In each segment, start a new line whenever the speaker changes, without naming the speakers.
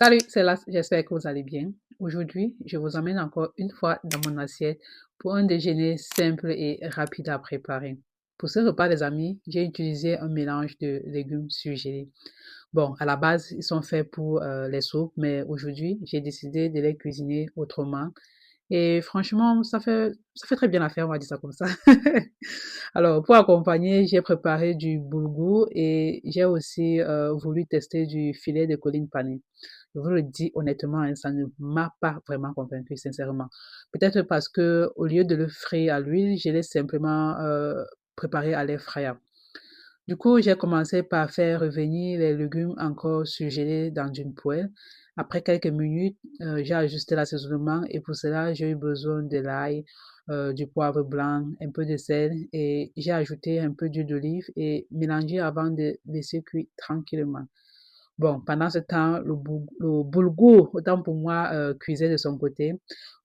Salut, c'est là, j'espère que vous allez bien. Aujourd'hui, je vous emmène encore une fois dans mon assiette pour un déjeuner simple et rapide à préparer. Pour ce repas, les amis, j'ai utilisé un mélange de légumes surgelés. Bon, à la base, ils sont faits pour les soupes, mais aujourd'hui, j'ai décidé de les cuisiner autrement. Et franchement, ça fait très bien l'affaire, on va dire ça comme ça. Alors, pour accompagner, j'ai préparé du boulgour et j'ai aussi voulu tester du filet de colline pané. Je vous le dis honnêtement, hein, ça ne m'a pas vraiment convaincu, sincèrement. Peut-être parce que au lieu de le frire à l'huile, je l'ai simplement préparé à l'air fryer. Du coup, j'ai commencé par faire revenir les légumes encore surgelés dans une poêle. Après quelques minutes, j'ai ajusté l'assaisonnement et pour cela, j'ai eu besoin de l'ail, du poivre blanc, un peu de sel et j'ai ajouté un peu d'huile d'olive et mélangé avant de laisser cuire tranquillement. Bon, pendant ce temps, le boulgour, autant pour moi, cuisait de son côté.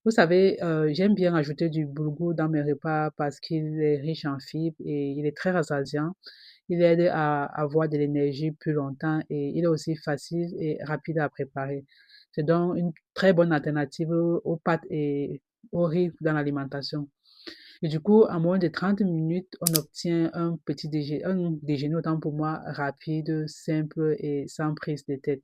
Vous savez, j'aime bien ajouter du boulgour dans mes repas parce qu'il est riche en fibres et il est très rassasiant. Il aide à avoir de l'énergie plus longtemps et il est aussi facile et rapide à préparer. C'est donc une très bonne alternative aux pâtes et au riz dans l'alimentation. Et du coup, en moins de 30 minutes, on obtient un déjeuner, autant pour moi, rapide, simple et sans prise de tête.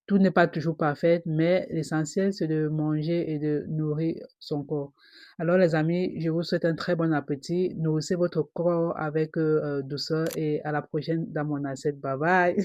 Tout n'est pas toujours parfait, mais l'essentiel, c'est de manger et de nourrir son corps. Alors, les amis, je vous souhaite un très bon appétit. Nourrissez votre corps avec douceur et à la prochaine dans mon assiette. Bye bye.